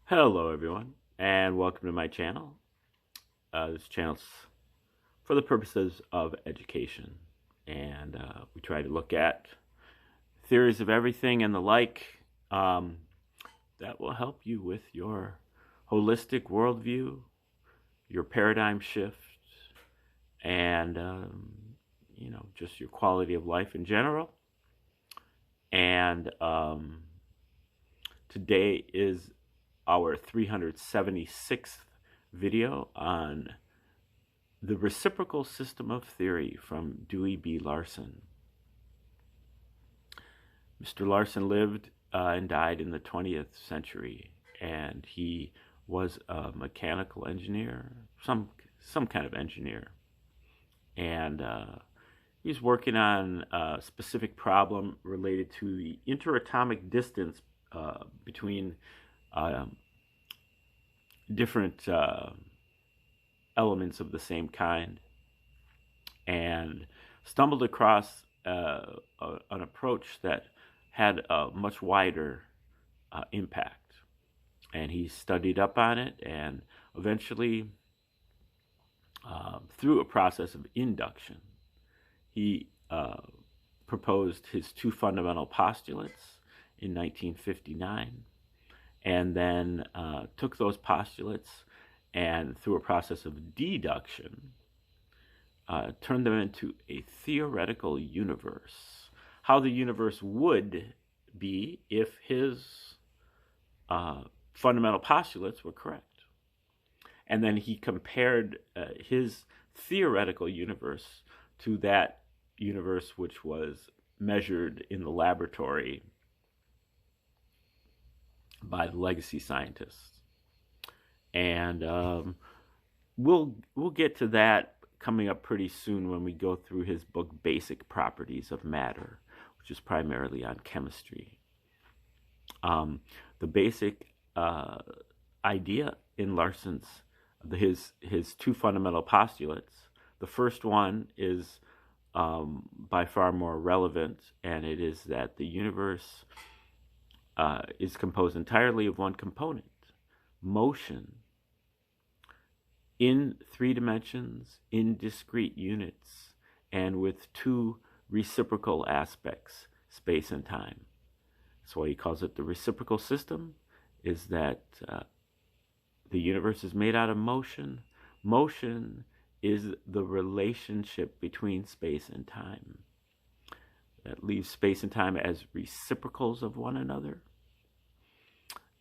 Hello, everyone, and welcome to my channel. This channel's for the purposes of education, and we try to look at theories of everything and the like that will help you with your holistic worldview, your paradigm shift, and just your quality of life in general. And today is our 376th video on the reciprocal system of theory from Dewey B. Larson. Mr. Larson lived and died in the 20th century, and he was a mechanical engineer, some kind of engineer, and he's working on a specific problem related to the interatomic distance between different elements of the same kind, and stumbled across an approach that had a much wider impact. And he studied up on it, and eventually, through a process of induction, he proposed his two fundamental postulates in 1959, and then took those postulates and, through a process of deduction, turned them into a theoretical universe. How the universe would be if his fundamental postulates were correct. And then he compared his theoretical universe to that universe which was measured in the laboratory by the legacy scientists. And we'll get to that coming up pretty soon when we go through his book Basic Properties of Matter, which is primarily on chemistry. The basic idea in Larson's his two fundamental postulates. The first one is by far more relevant, and it is that the universe is composed entirely of one component, motion, in 3 dimensions, in discrete units, and with 2 reciprocal aspects, space and time. That's why he calls it the reciprocal system, is that the universe is made out of motion. Motion is the relationship between space and time. That leaves space and time as reciprocals of one another.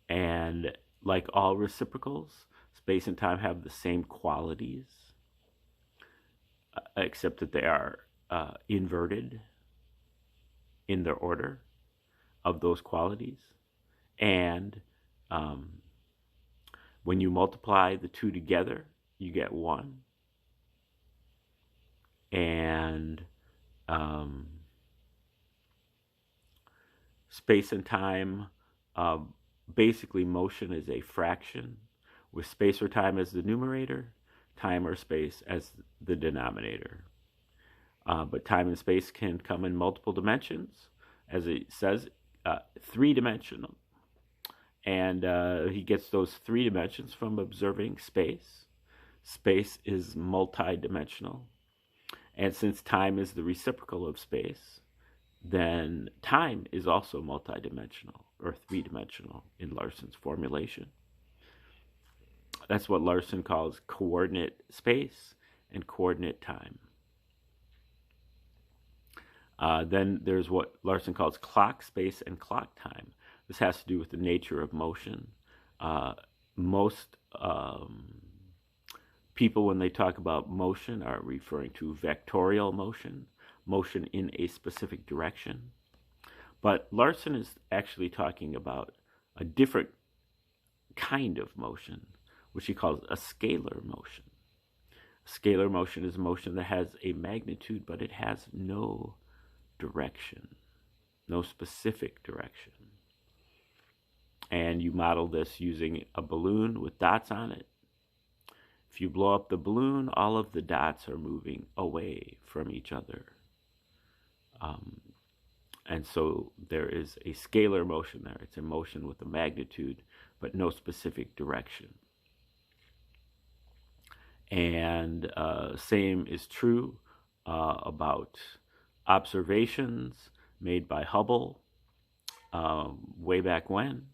And like all reciprocals, space and time have the same qualities, except that they are inverted in their order of those qualities. And when you multiply the 2 together, you get 1. And space and time, basically motion is a fraction, with space or time as the numerator, time or space as the denominator. But time and space can come in multiple dimensions, as it says, 3-dimensional. And he gets those 3 dimensions from observing space. Space is multidimensional. And since time is the reciprocal of space, then time is also multidimensional, or 3-dimensional in Larson's formulation. That's what Larson calls coordinate space and coordinate time. Then there's what Larson calls clock space and clock time. This has to do with the nature of motion. Most people, when they talk about motion, are referring to vectorial motion, motion in a specific direction. But Larson is actually talking about a different kind of motion, which he calls a scalar motion. A scalar motion is a motion that has a magnitude, but it has no direction, no specific direction. And you model this using a balloon with dots on it. If you blow up the balloon, all of the dots are moving away from each other. And so there is a scalar motion there. It's a motion with a magnitude, but no specific direction. And same is true about observations made by Hubble way back when,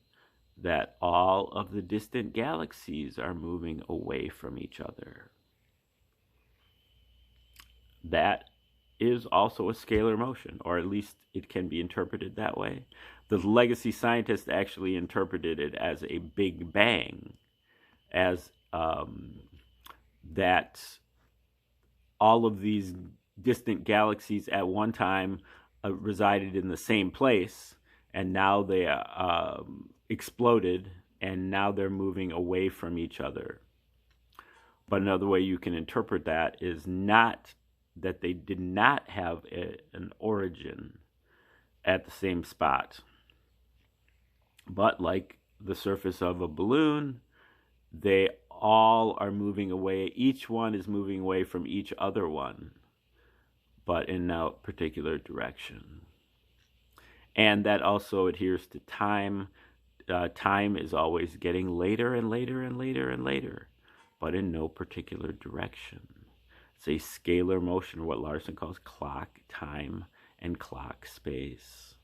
that all of the distant galaxies are moving away from each other. That is also a scalar motion, or at least it can be interpreted that way. The legacy scientists actually interpreted it as a Big Bang, as that all of these distant galaxies at one time resided in the same place, and now they exploded, and now they're moving away from each other. But another way you can interpret that is not that they did not have an origin at the same spot, but like the surface of a balloon, they all are moving away. Each one is moving away from each other one, but in no particular direction. And that also adheres to time. Time is always getting later and later and later and later, but in no particular direction. It's a scalar motion, what Larson calls clock time and clock space.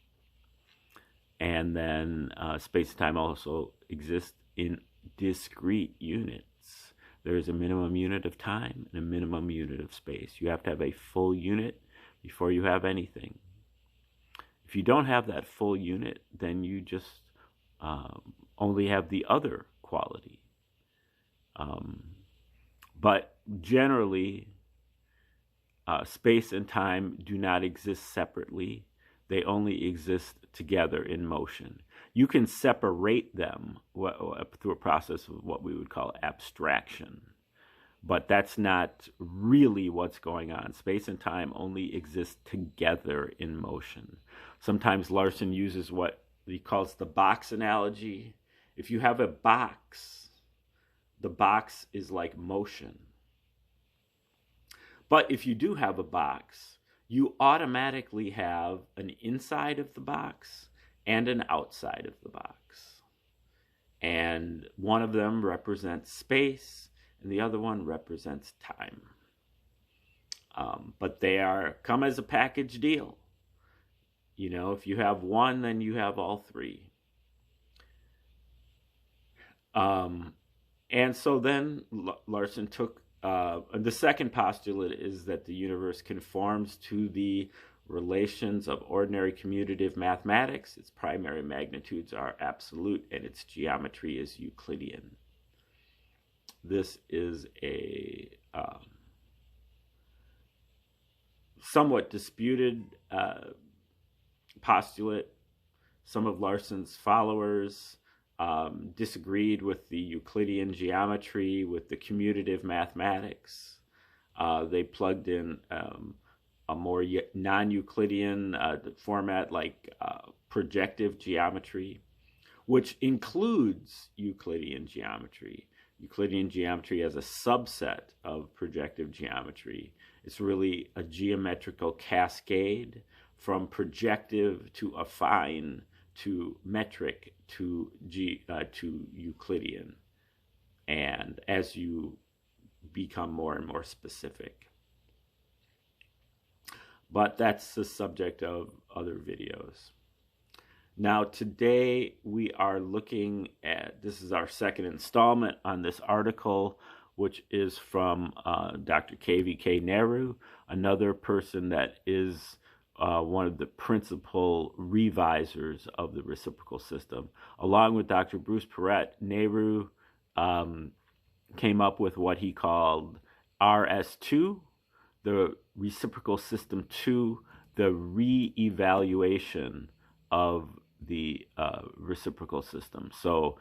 And then space and time also exist in discrete units. There's a minimum unit of time and a minimum unit of space. You have to have a full unit before you have anything. If you don't have that full unit, then you just only have the other quality. But generally, space and time do not exist separately. They only exist together in motion. You can separate them through a process of what we would call abstraction, but that's not really what's going on. Space and time only exist together in motion. Sometimes Larson uses what he calls the box analogy. If you have a box, the box is like motion. But if you do have a box, you automatically have an inside of the box and an outside of the box. And one of them represents space, and the other one represents time. But they come as a package deal. You know, if you have one, then you have all three. And so then Larson took, the second postulate is that the universe conforms to the relations of ordinary commutative mathematics. Its primary magnitudes are absolute, and its geometry is Euclidean. This is a somewhat disputed postulate. Some of Larson's followers disagreed with the Euclidean geometry, with the commutative mathematics. They plugged in a more non-Euclidean format like projective geometry, which includes Euclidean geometry. Euclidean geometry as a subset of projective geometry. It's really a geometrical cascade from projective to affine to metric to Euclidean, and as you become more and more specific. But that's the subject of other videos. Now today we are looking at, this is our second installment on this article, which is from Dr. KVK Nehru, another person that is one of the principal revisers of the reciprocal system. Along with Dr. Bruce Perret, Nehru came up with what he called RS2, the reciprocal system 2, the re-evaluation of the reciprocal system. So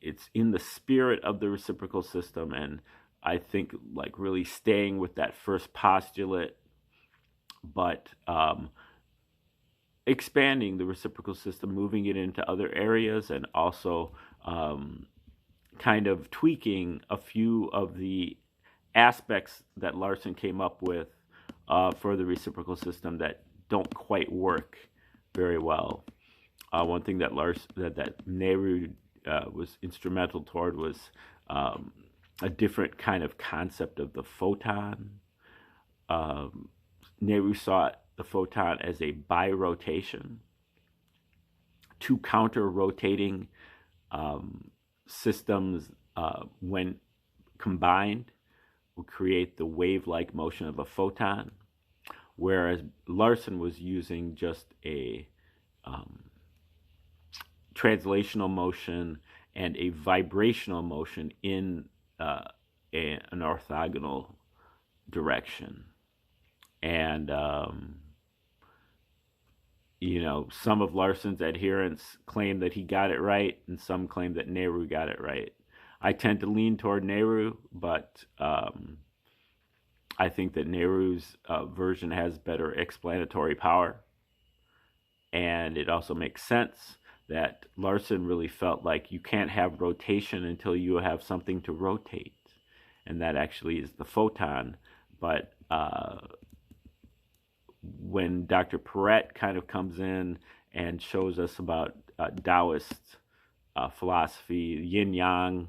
it's in the spirit of the reciprocal system, and I think like really staying with that first postulate, but expanding the reciprocal system, moving it into other areas, and also kind of tweaking a few of the aspects that Larson came up with for the reciprocal system that don't quite work very well. One thing that Nehru was instrumental toward was a different kind of concept of the photon. Nehru saw the photon as a birotation. Two counter-rotating systems, when combined, will create the wave-like motion of a photon, whereas Larson was using just a translational motion and a vibrational motion in an orthogonal direction. And some of Larson's adherents claim that he got it right, and some claim that Nehru got it right. I tend to lean toward Nehru, but I think that Nehru's version has better explanatory power. And it also makes sense that Larson really felt like you can't have rotation until you have something to rotate. And that actually is the photon. But when Dr. Perret kind of comes in and shows us about Taoist philosophy, yin-yang,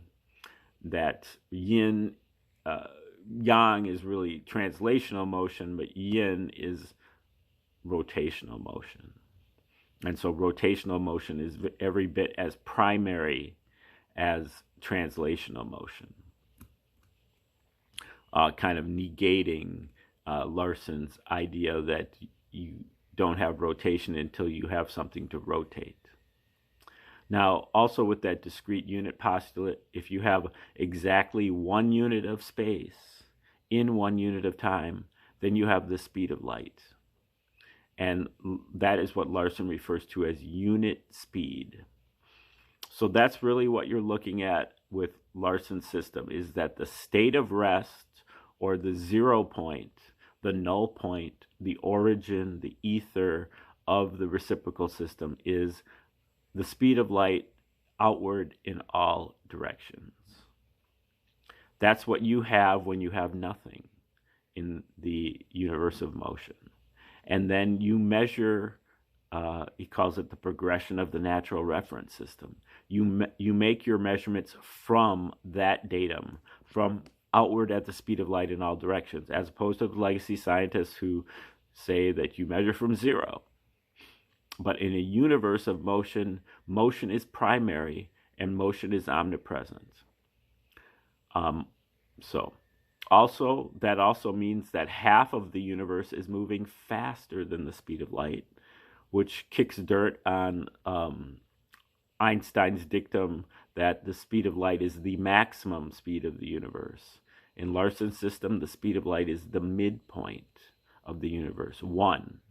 that yin, yang is really translational motion, but yin is rotational motion. And so rotational motion is every bit as primary as translational motion, kind of negating Larson's idea that you don't have rotation until you have something to rotate. Now, also with that discrete unit postulate, if you have exactly 1 unit of space in 1 unit of time, then you have the speed of light. And that is what Larson refers to as unit speed. So that's really what you're looking at with Larson's system, is that the state of rest, or the 0 point, the null point, the origin, the ether of the reciprocal system is the speed of light outward in all directions. That's what you have when you have nothing in the universe of motion. And then you measure, he calls it the progression of the natural reference system. You make your measurements from that datum, from outward at the speed of light in all directions, as opposed to the legacy scientists who say that you measure from 0. But in a universe of motion, motion is primary and motion is omnipresent. That also means that half of the universe is moving faster than the speed of light, which kicks dirt on Einstein's dictum that the speed of light is the maximum speed of the universe. In Larson's system, the speed of light is the midpoint of the universe, 1.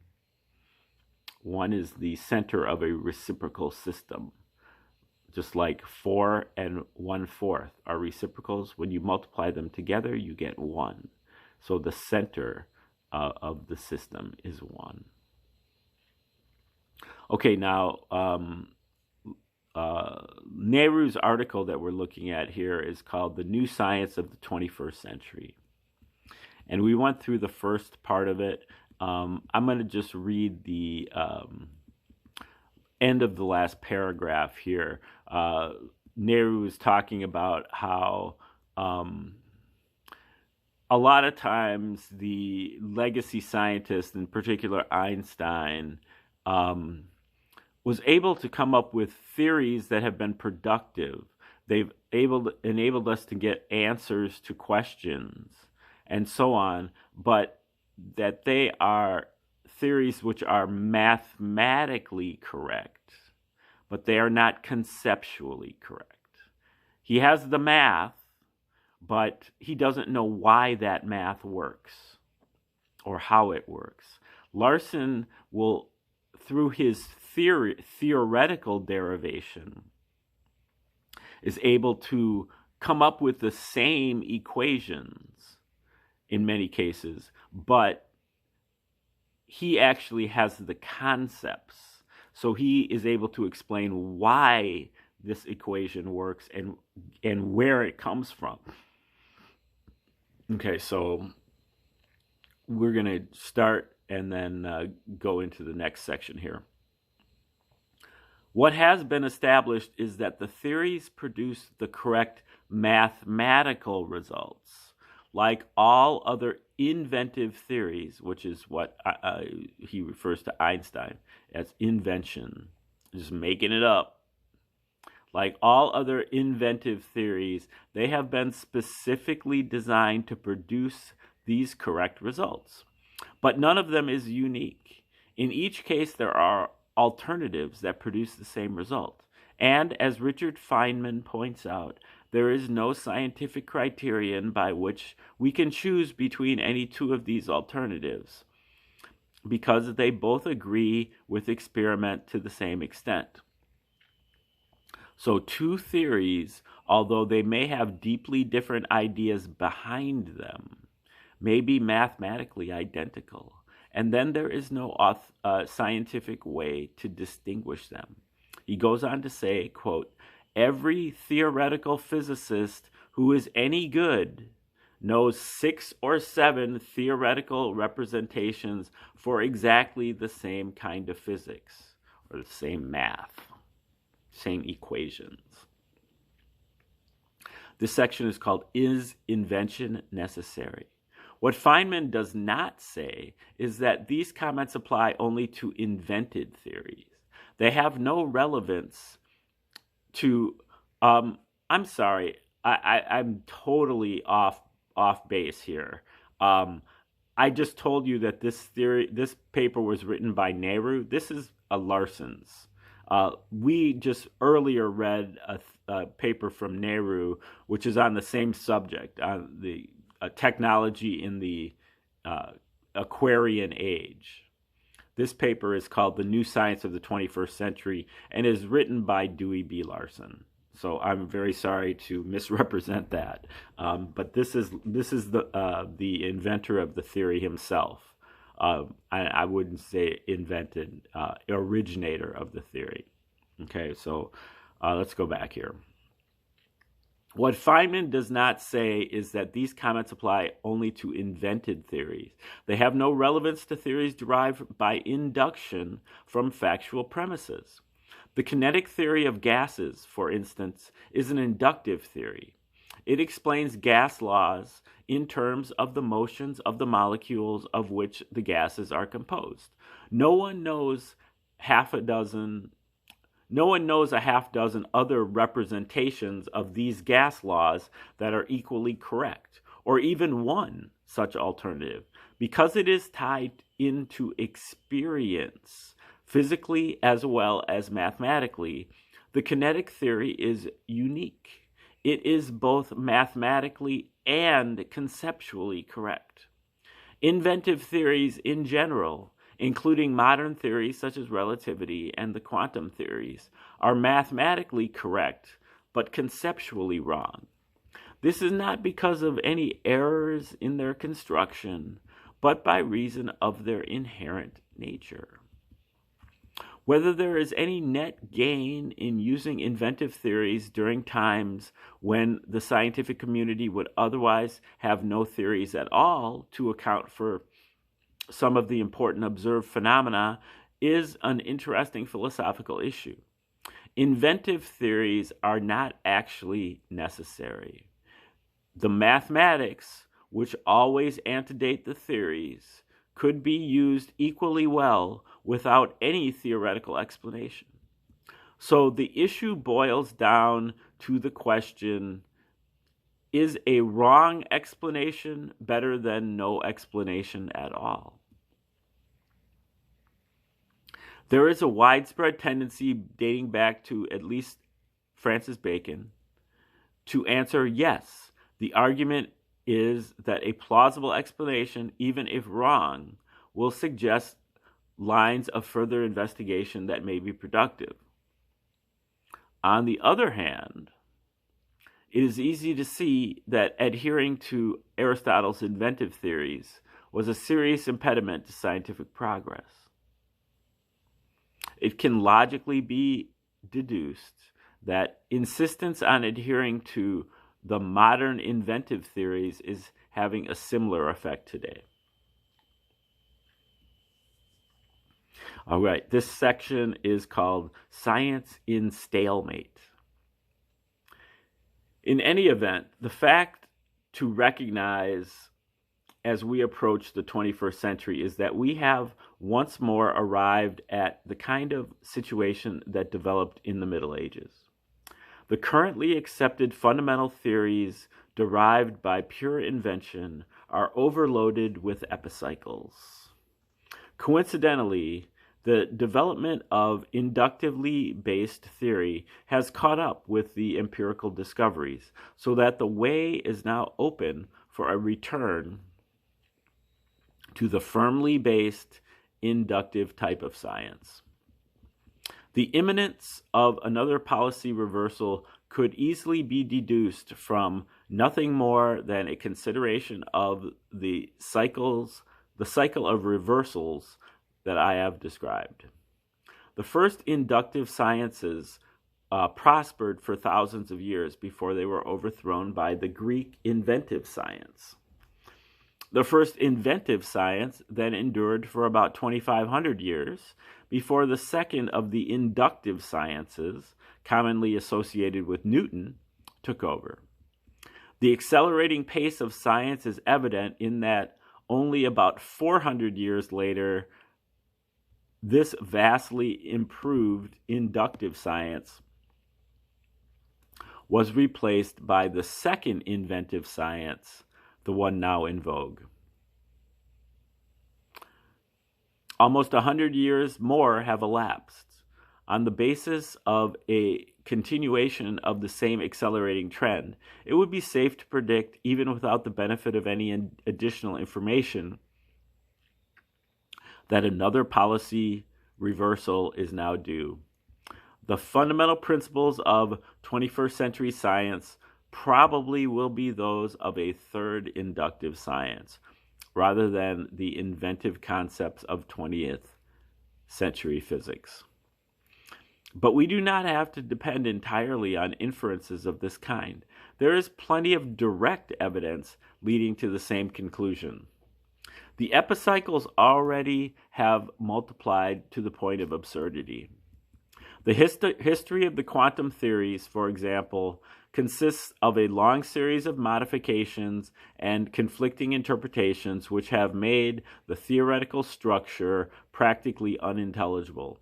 1 is the center of a reciprocal system. Just like 4 and 1/4 are reciprocals. When you multiply them together, you get 1. So the center of the system is 1. Okay, now Nehru's article that we're looking at here is called The New Science of the 21st Century. And we went through the first part of it. I'm going to just read the end of the last paragraph here. Nehru is talking about how a lot of times the legacy scientists, in particular Einstein, was able to come up with theories that have been productive. They've enabled us to get answers to questions and so on, but that they are theories which are mathematically correct, but they are not conceptually correct. He has the math, but he doesn't know why that math works or how it works. Larson will, through his theoretical derivation, is able to come up with the same equations in many cases, but he actually has the concepts. So he is able to explain why this equation works and where it comes from. Okay, so we're going to start and then go into the next section here. What has been established is that the theories produce the correct mathematical results. Like all other inventive theories, which is what he refers to Einstein as invention, just making it up. Like all other inventive theories, they have been specifically designed to produce these correct results. But none of them is unique. In each case, there are alternatives that produce the same result. And as Richard Feynman points out, there is no scientific criterion by which we can choose between any two of these alternatives, because they both agree with experiment to the same extent. So two theories, although they may have deeply different ideas behind them, may be mathematically identical. And then there is no scientific way to distinguish them. He goes on to say, quote, "Every theoretical physicist who is any good knows 6 or 7 theoretical representations for exactly the same kind of physics, or the same math, same equations." This section is called "Is Invention Necessary?" What Feynman does not say is that these comments apply only to invented theories. They have no relevance to, I'm sorry, I'm totally off base here. I just told you that this paper was written by Nehru. This is a Larson's. We just earlier read a paper from Nehru, which is on the same subject, on the technology in the Aquarian age. This paper is called "The New Science of the 21st Century" and is written by Dewey B. Larson. So I'm very sorry to misrepresent that, but this is the inventor of the theory himself. I wouldn't say invented, originator of the theory. Okay, so let's go back here. What Feynman does not say is that these comments apply only to invented theories. They have no relevance to theories derived by induction from factual premises. The kinetic theory of gases, for instance, is an inductive theory. It explains gas laws in terms of the motions of the molecules of which the gases are composed. No one knows a half dozen other representations of these gas laws that are equally correct, or even one such alternative, because it is tied into experience, physically as well as mathematically. The kinetic theory is unique. It is both mathematically and conceptually correct. Inventive theories in general, including modern theories such as relativity and the quantum theories, are mathematically correct, but conceptually wrong. This is not because of any errors in their construction, but by reason of their inherent nature. Whether there is any net gain in using inventive theories during times when the scientific community would otherwise have no theories at all to account for some of the important observed phenomena is an interesting philosophical issue. Inventive theories are not actually necessary. The mathematics, which always antedate the theories, could be used equally well without any theoretical explanation. So the issue boils down to the question, is a wrong explanation better than no explanation at all? There is a widespread tendency dating back to at least Francis Bacon to answer yes. The argument is that a plausible explanation, even if wrong, will suggest lines of further investigation that may be productive. On the other hand, it is easy to see that adhering to Aristotle's inventive theories was a serious impediment to scientific progress. It can logically be deduced that insistence on adhering to the modern inventive theories is having a similar effect today. All right, this section is called Science in Stalemate. In any event, the fact to recognize as we approach the 21st century is that we have once more arrived at the kind of situation that developed in the Middle Ages. The currently accepted fundamental theories derived by pure invention are overloaded with epicycles. Coincidentally, the development of inductively based theory has caught up with the empirical discoveries, so that the way is now open for a return to the firmly based inductive type of science. The imminence of another policy reversal could easily be deduced from nothing more than a consideration of the cycle of reversals that I have described. The first inductive sciences prospered for thousands of years before they were overthrown by the Greek inventive science. The first inventive science then endured for about 2,500 years before the second of the inductive sciences, commonly associated with Newton, took over. The accelerating pace of science is evident in that only about 400 years later, this vastly improved inductive science was replaced by the second inventive science, the one now in vogue. Almost 100 years more have elapsed. On the basis of a continuation of the same accelerating trend, it would be safe to predict, even without the benefit of any additional information, that another policy reversal is now due. The fundamental principles of 21st century science probably will be those of a third inductive science, rather than the inventive concepts of 20th century physics. But we do not have to depend entirely on inferences of this kind. There is plenty of direct evidence leading to the same conclusion. The epicycles already have multiplied to the point of absurdity. The history of the quantum theories, for example, consists of a long series of modifications and conflicting interpretations which have made the theoretical structure practically unintelligible.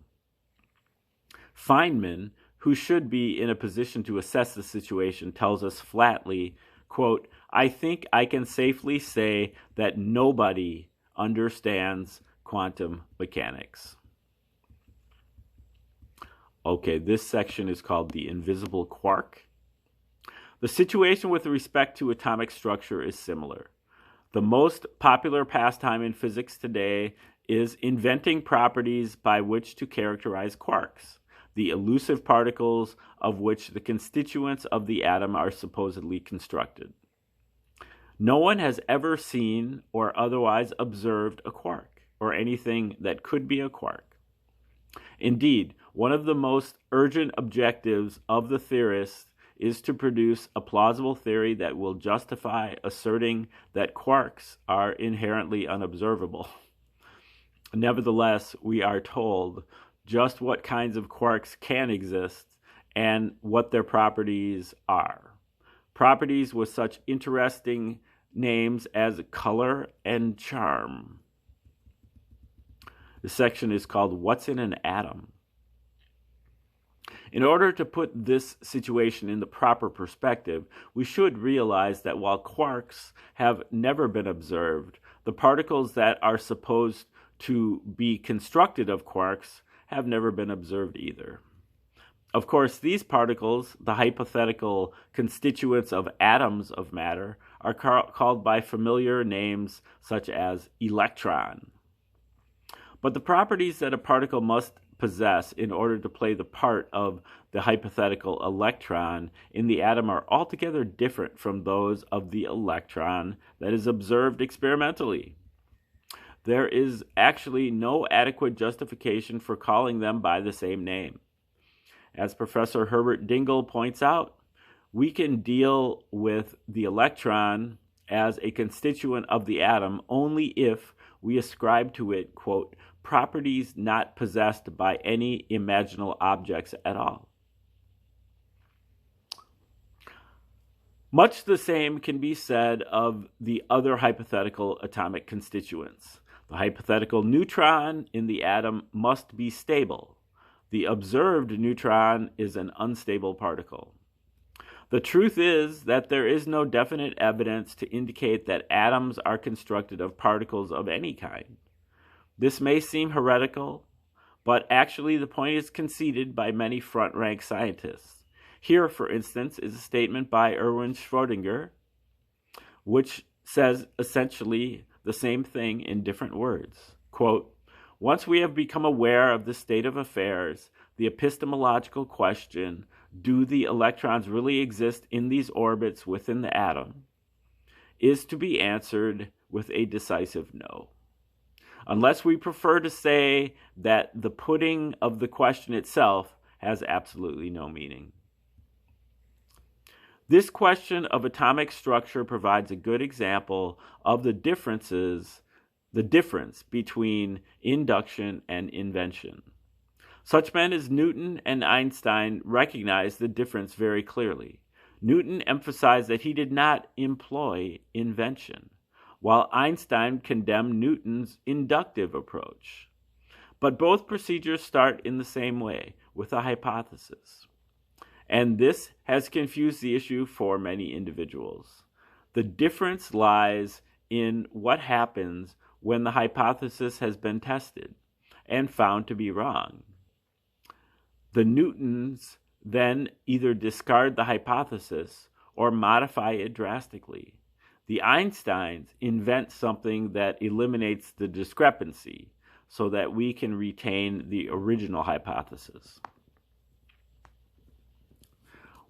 Feynman, who should be in a position to assess the situation, tells us flatly, quote, "I think I can safely say that nobody understands quantum mechanics." Okay, this section is called the invisible quark. The situation with respect to atomic structure is similar. The most popular pastime in physics today is inventing properties by which to characterize quarks, the elusive particles of which the constituents of the atom are supposedly constructed. No one has ever seen or otherwise observed a quark, or anything that could be a quark. Indeed, one of the most urgent objectives of the theorists is to produce a plausible theory that will justify asserting that quarks are inherently unobservable. Nevertheless, we are told just what kinds of quarks can exist and what their properties are. Properties with such interesting names as color and charm. The section is called What's in an Atom? In order to put this situation in the proper perspective, we should realize that while quarks have never been observed, the particles that are supposed to be constructed of quarks have never been observed either. Of course, these particles, the hypothetical constituents of atoms of matter, are called by familiar names such as electron. But the properties that a particle must possess in order to play the part of the hypothetical electron in the atom are altogether different from those of the electron that is observed experimentally. There is actually no adequate justification for calling them by the same name. As Professor Herbert Dingle points out, we can deal with the electron as a constituent of the atom only if we ascribe to it, quote, properties not possessed by any imaginable objects at all. Much the same can be said of the other hypothetical atomic constituents. The hypothetical neutron in the atom must be stable. The observed neutron is an unstable particle. The truth is that there is no definite evidence to indicate that atoms are constructed of particles of any kind. This may seem heretical, but actually the point is conceded by many front-rank scientists. Here, for instance, is a statement by Erwin Schrödinger, which says essentially the same thing in different words. Quote, "Once we have become aware of the state of affairs, the epistemological question, do the electrons really exist in these orbits within the atom, is to be answered with a decisive no. Unless we prefer to say that the putting of the question itself has absolutely no meaning." This question of atomic structure provides a good example of the difference between induction and invention. Such men as Newton and Einstein recognized the difference very clearly. Newton emphasized that he did not employ invention, while Einstein condemned Newton's inductive approach. But both procedures start in the same way, with a hypothesis. And this has confused the issue for many individuals. The difference lies in what happens when the hypothesis has been tested and found to be wrong. The Newtons then either discard the hypothesis or modify it drastically. The Einsteins invent something that eliminates the discrepancy so that we can retain the original hypothesis.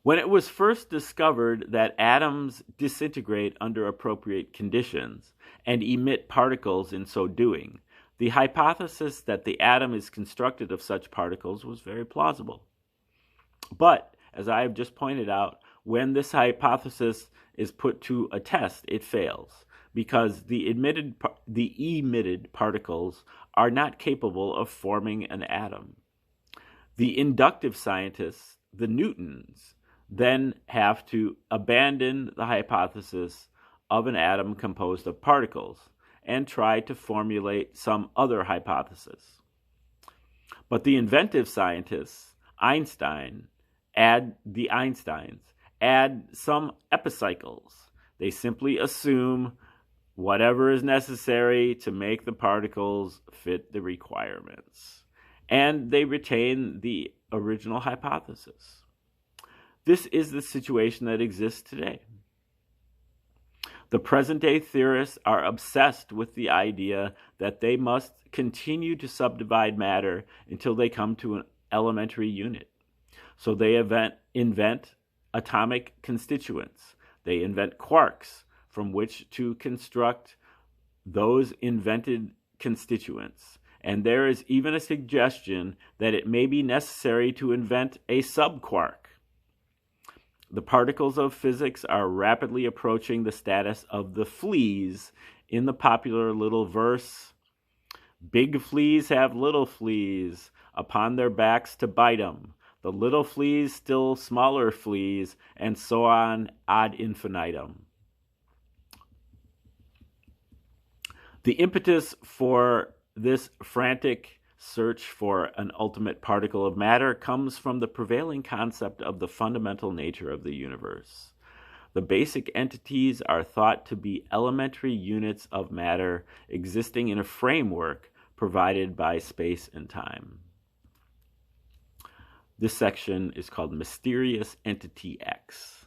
When it was first discovered that atoms disintegrate under appropriate conditions and emit particles in so doing, the hypothesis that the atom is constructed of such particles was very plausible. But, as I have just pointed out, when this hypothesis is put to a test, it fails, because the emitted particles are not capable of forming an atom. The inductive scientists, the Newtons, then have to abandon the hypothesis of an atom composed of particles and try to formulate some other hypothesis. But the inventive scientists, the Einsteins, add some epicycles. They simply assume whatever is necessary to make the particles fit the requirements, and they retain the original hypothesis. This is the situation that exists today. The present-day theorists are obsessed with the idea that they must continue to subdivide matter until they come to an elementary unit. So they invent atomic constituents. They invent quarks from which to construct those invented constituents. And there is even a suggestion that it may be necessary to invent a subquark. The particles of physics are rapidly approaching the status of the fleas in the popular little verse, "Big fleas have little fleas upon their backs to bite 'em. The little fleas still smaller fleas, and so on ad infinitum." The impetus for this frantic search for an ultimate particle of matter comes from the prevailing concept of the fundamental nature of the universe. The basic entities are thought to be elementary units of matter existing in a framework provided by space and time. This section is called Mysterious Entity X.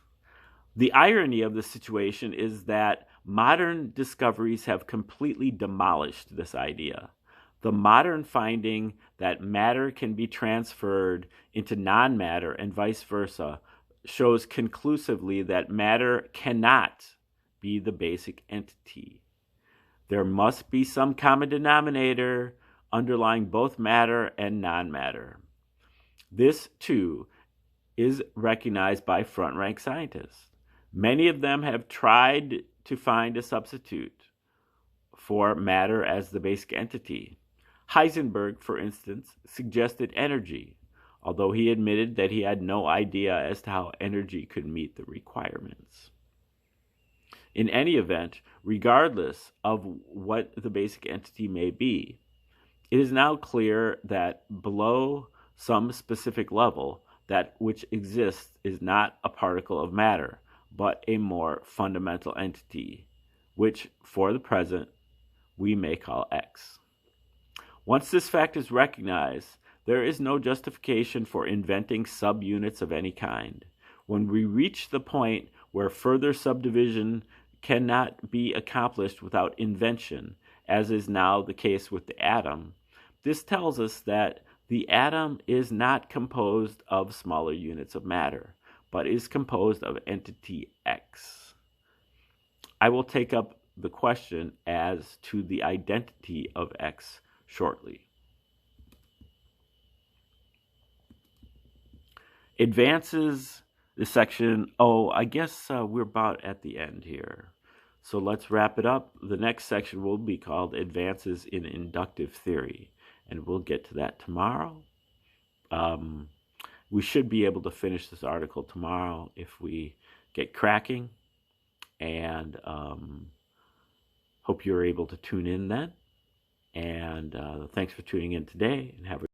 The irony of the situation is that modern discoveries have completely demolished this idea. The modern finding that matter can be transferred into non-matter and vice versa shows conclusively that matter cannot be the basic entity. There must be some common denominator underlying both matter and non-matter. This, too, is recognized by front-rank scientists. Many of them have tried to find a substitute for matter as the basic entity. Heisenberg, for instance, suggested energy, although he admitted that he had no idea as to how energy could meet the requirements. In any event, regardless of what the basic entity may be, it is now clear that below some specific level, that which exists is not a particle of matter, but a more fundamental entity, which, for the present, we may call X. Once this fact is recognized, there is no justification for inventing subunits of any kind. When we reach the point where further subdivision cannot be accomplished without invention, as is now the case with the atom, this tells us that the atom is not composed of smaller units of matter, but is composed of entity X. I will take up the question as to the identity of X shortly. Advances the section. I guess we're about at the end here. So let's wrap it up. The next section will be called Advances in Inductive Theory, and we'll get to that tomorrow. We should be able to finish this article tomorrow if we get cracking, and hope you're able to tune in then. And thanks for tuning in today, and have a